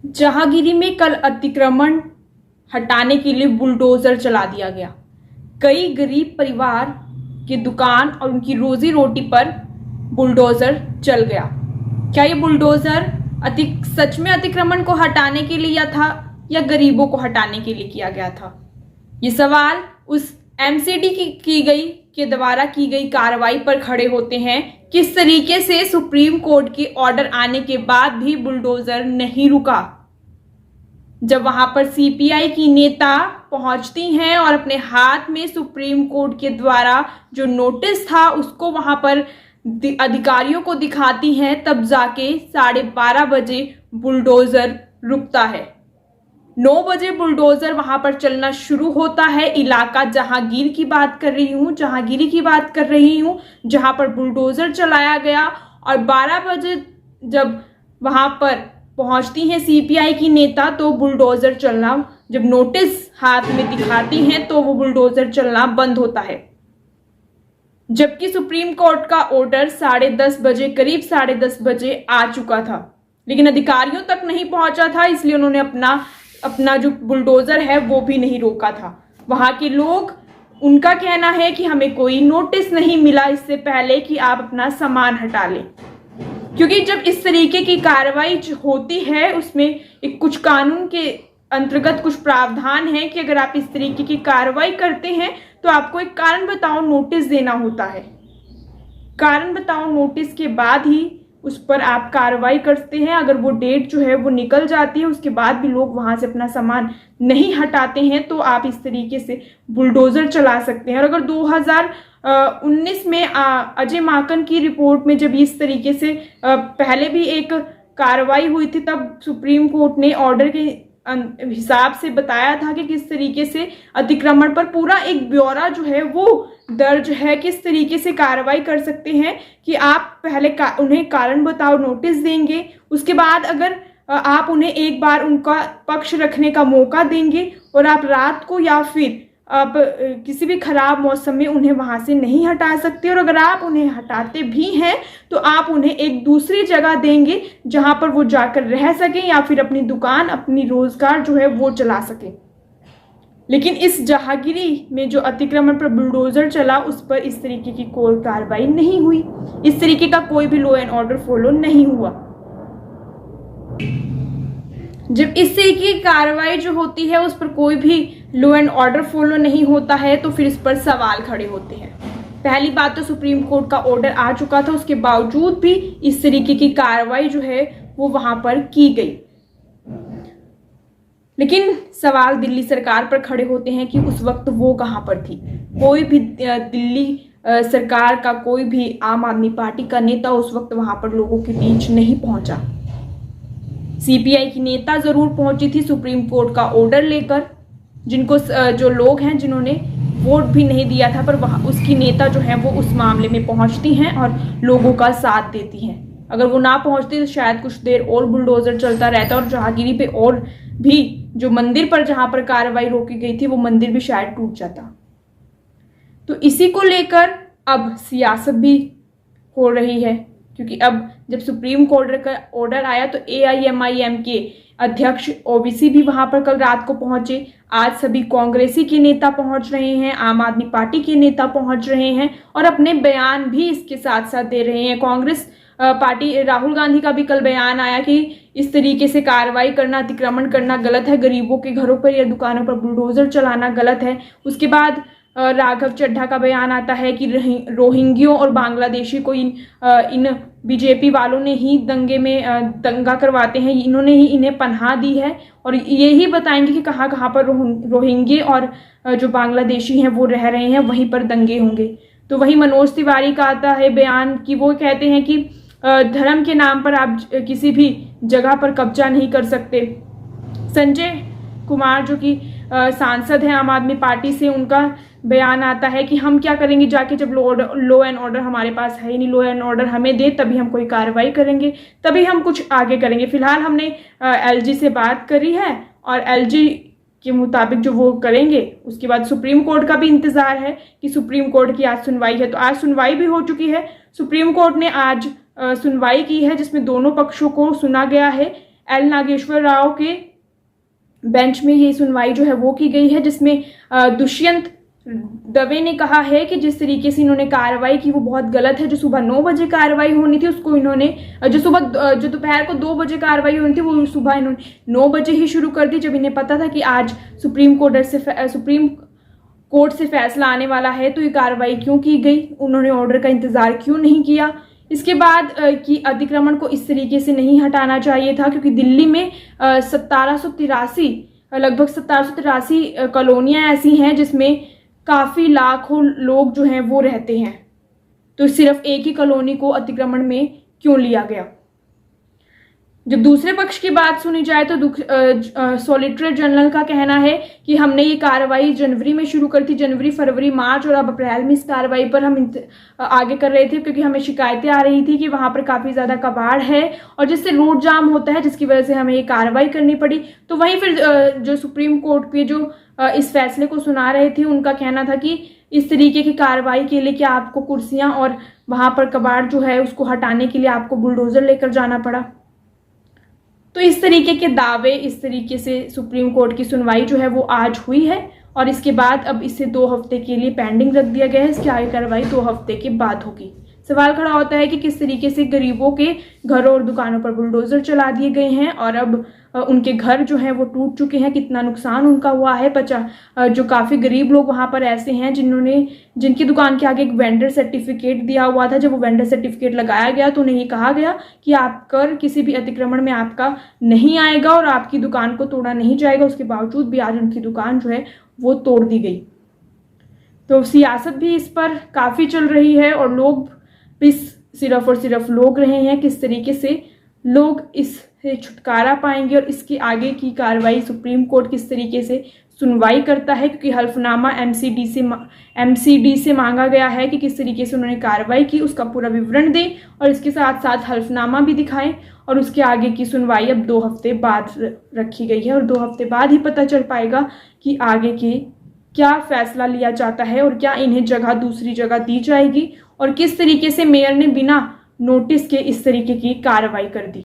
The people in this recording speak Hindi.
जहांगीरी में कल अतिक्रमण हटाने के लिए बुलडोजर चला दिया गया। कई गरीब परिवार की दुकान और उनकी रोजी रोटी पर बुलडोजर चल गया। क्या ये बुलडोजर सच में अतिक्रमण को हटाने के लिए था या गरीबों को हटाने के लिए किया गया था? ये सवाल उस एमसीडी की गई के द्वारा की गई कार्रवाई पर खड़े होते हैं। किस तरीके से सुप्रीम कोर्ट के ऑर्डर आने के बाद भी बुलडोजर नहीं रुका। जब वहां पर सीपीआई की नेता पहुंचती हैं और अपने हाथ में सुप्रीम कोर्ट के द्वारा जो नोटिस था उसको वहां पर अधिकारियों को दिखाती हैं, तब जाके 12:30 बजे बुलडोजर रुकता है। 9 बजे बुलडोजर वहां पर चलना शुरू होता है। इलाका जहांगीर की बात कर रही हूँ, जहांगीरी की बात कर रही हूँ, जहां पर बुलडोजर चलाया गया। और 12 बजे जब वहां पर पहुंचती हैं सीपीआई की नेता, तो बुलडोजर चलना, जब नोटिस हाथ में दिखाती हैं तो वो बुलडोजर चलना बंद होता है। जबकि सुप्रीम कोर्ट का ऑर्डर 10:30 बजे, करीब 10:30 बजे आ चुका था, लेकिन अधिकारियों तक नहीं पहुंचा था, इसलिए उन्होंने अपना जो बुलडोजर है वो भी नहीं रोका था। वहां के लोग, उनका कहना है कि हमें कोई नोटिस नहीं मिला इससे पहले कि आप अपना सामान हटा लें, क्योंकि जब इस तरीके की कार्रवाई होती है उसमें एक कुछ कानून के अंतर्गत कुछ प्रावधान है कि अगर आप इस तरीके की कार्रवाई करते हैं तो आपको एक कारण बताओ नोटिस देना होता है। कारण बताओ नोटिस के बाद ही उस पर आप कार्रवाई करते हैं। अगर वो डेट जो है वो निकल जाती है, उसके बाद भी लोग वहां से अपना सामान नहीं हटाते हैं, तो आप इस तरीके से बुलडोजर चला सकते हैं। और अगर 2019 में अजय माकन की रिपोर्ट में जब इस तरीके से पहले भी एक कार्रवाई हुई थी, तब सुप्रीम कोर्ट ने ऑर्डर के हिसाब से बताया था कि किस तरीके से अतिक्रमण पर पूरा एक ब्यौरा जो है वो दर्ज है, किस तरीके से कार्रवाई कर सकते हैं कि आप पहले उन्हें कारण बताओ नोटिस देंगे, उसके बाद अगर आप उन्हें एक बार उनका पक्ष रखने का मौका देंगे और आप रात को या फिर आप किसी भी खराब मौसम में उन्हें वहां से नहीं हटा सकते, और अगर आप उन्हें हटाते भी हैं तो आप उन्हें एक दूसरी जगह देंगे जहां पर वो जाकर रह सकें या फिर अपनी दुकान, अपनी रोजगार जो है वो चला सकें। लेकिन इस जहांगीरी में जो अतिक्रमण पर बुलडोजर चला, उस पर इस तरीके की कोई कार्रवाई नहीं हुई, इस तरीके का कोई भी लॉ एंड ऑर्डर फॉलो नहीं हुआ। जब इस तरीके की कार्रवाई जो होती है उस पर कोई भी लॉ एंड ऑर्डर फॉलो नहीं होता है, तो फिर इस पर सवाल खड़े होते हैं। पहली बात तो सुप्रीम कोर्ट का ऑर्डर आ चुका था, उसके बावजूद भी इस तरीके की कार्रवाई जो है वो वहां पर की गई। लेकिन सवाल दिल्ली सरकार पर खड़े होते हैं कि उस वक्त वो कहां पर थी। कोई भी दिल्ली सरकार का कोई भी आम आदमी पार्टी का नेता उस वक्त वहां पर लोगों के बीच नहीं पहुंचा। सीपीआई की नेता जरूर पहुंची थी सुप्रीम कोर्ट का ऑर्डर लेकर, जिनको जो लोग हैं जिन्होंने वोट भी नहीं दिया था, पर वहां उसकी नेता जो है वो उस मामले में पहुंचती हैं और लोगों का साथ देती हैं। अगर वो ना पहुंचती तो शायद कुछ देर और बुलडोजर चलता रहता और जहांगीरी पे और भी जो मंदिर पर जहां पर कार्रवाई रोकी गई थी वो मंदिर भी शायद टूट जाता। तो इसी को लेकर अब सियासत भी हो रही है, क्योंकि अब जब सुप्रीम कोर्ट का ऑर्डर आया तो एआईएमआईएम के अध्यक्ष ओवैसी भी वहां पर कल रात को पहुंचे। आज सभी कांग्रेसी के नेता पहुंच रहे हैं, आम आदमी पार्टी के नेता पहुंच रहे हैं और अपने बयान भी इसके साथ साथ दे रहे हैं। कांग्रेस पार्टी, राहुल गांधी का भी कल बयान आया कि इस तरीके से कार्रवाई करना, अतिक्रमण करना गलत है, गरीबों के घरों पर या दुकानों पर बुलडोजर चलाना गलत है। उसके बाद राघव चड्ढा का बयान आता है कि रोहिंग्यों और बांग्लादेशी को इन बीजेपी वालों ने ही दंगा करवाते हैं, इन्होंने ही इन्हें पनाह दी है और ये ही बताएंगे कि कहाँ कहाँ पर रोहिंग्ये और जो बांग्लादेशी हैं वो रह रहे हैं, वहीं पर दंगे होंगे। तो वहीं मनोज तिवारी का आता है बयान कि वो कहते हैं कि धर्म के नाम पर आप किसी भी जगह पर कब्जा नहीं कर सकते। संजय कुमार जो कि सांसद हैं आम आदमी पार्टी से, उनका बयान आता है कि हम क्या करेंगे जाके, जब लॉ एंड ऑर्डर हमारे पास है ही नहीं, लॉ एंड ऑर्डर हमें दे तभी हम कोई कार्रवाई करेंगे, तभी हम कुछ आगे करेंगे। फिलहाल हमने एलजी से बात करी है और एलजी के मुताबिक जो वो करेंगे, उसके बाद सुप्रीम कोर्ट का भी इंतजार है कि सुप्रीम कोर्ट की आज सुनवाई है। तो आज सुनवाई भी हो चुकी है। सुप्रीम कोर्ट ने आज सुनवाई की है जिसमें दोनों पक्षों को सुना गया है। एल नागेश्वर राव के बेंच में ये सुनवाई जो है वो की गई है, जिसमें दुष्यंत दवे ने कहा है कि जिस तरीके से इन्होंने कार्रवाई की वो बहुत गलत है। जो सुबह 9 बजे कार्रवाई होनी थी उसको इन्होंने जो दोपहर को 2 बजे कार्रवाई होनी थी वो सुबह इन्होंने 9 बजे ही शुरू कर दी, जब इन्हें पता था कि आज सुप्रीम कोर्ट से फैसला आने वाला है। तो ये कार्रवाई क्यों की गई, उन्होंने ऑर्डर का इंतजार क्यों नहीं किया। इसके बाद कि अतिक्रमण को इस तरीके से नहीं हटाना चाहिए था, क्योंकि दिल्ली में 1783 लगभग 1783 कॉलोनियां ऐसी हैं जिसमें काफ़ी लाखों लोग जो हैं वो रहते हैं। तो सिर्फ एक ही कॉलोनी को अतिक्रमण में क्यों लिया गया। जब दूसरे पक्ष की बात सुनी जाए तो सॉलिसिटर जनरल का कहना है कि हमने ये कार्रवाई जनवरी में शुरू कर थी, जनवरी, फरवरी, मार्च और अब अप्रैल में इस कार्रवाई पर हम आगे कर रहे थे, क्योंकि हमें शिकायतें आ रही थी कि वहाँ पर काफ़ी ज़्यादा कबाड़ है और जिससे रोड जाम होता है, जिसकी वजह से हमें ये कार्रवाई करनी पड़ी। तो वहीं फिर जो सुप्रीम कोर्ट पे जो इस फैसले को सुना रहे थे उनका कहना था कि इस तरीके की कार्रवाई के लिए क्या आपको कुर्सियाँ और वहाँ पर कबाड़ जो है उसको हटाने के लिए आपको बुलडोज़र लेकर जाना पड़ा। तो इस तरीके के दावे, इस तरीके से सुप्रीम कोर्ट की सुनवाई जो है वो आज हुई है और इसके बाद अब इसे 2 हफ्ते के लिए पेंडिंग रख दिया गया है। इसकी आगे कार्रवाई 2 हफ्ते के बाद होगी। सवाल खड़ा होता है कि किस तरीके से गरीबों के घरों और दुकानों पर बुलडोजर चला दिए गए हैं और अब उनके घर जो हैं वो टूट चुके हैं, कितना नुकसान उनका हुआ है। जो काफ़ी गरीब लोग वहाँ पर ऐसे हैं जिनकी दुकान के आगे एक वेंडर सर्टिफिकेट दिया हुआ था। जब वो वेंडर सर्टिफिकेट लगाया गया तो उन्हें ये कहा गया कि आप कर किसी भी अतिक्रमण में आपका नहीं आएगा और आपकी दुकान को तोड़ा नहीं जाएगा। उसके बावजूद भी आज उनकी दुकान जो है वो तोड़ दी गई। तो सियासत भी इस पर काफ़ी चल रही है और लोग भी सिर्फ और सिर्फ लोग रहे हैं किस तरीके से लोग इससे छुटकारा पाएंगे और इसकी आगे की कार्रवाई सुप्रीम कोर्ट किस तरीके से सुनवाई करता है, क्योंकि हल्फनामा एमसीडी से मांगा गया है कि किस तरीके से उन्होंने कार्रवाई की, उसका पूरा विवरण दें और इसके साथ साथ हल्फनामा भी दिखाएं। और उसके आगे की सुनवाई अब 2 हफ्ते बाद रखी गई है और 2 हफ्ते बाद ही पता चल पाएगा कि आगे के क्या फैसला लिया जाता है और क्या इन्हें दूसरी जगह दी जाएगी और किस तरीके से मेयर ने बिना नोटिस के इस तरीके की कार्रवाई कर दी।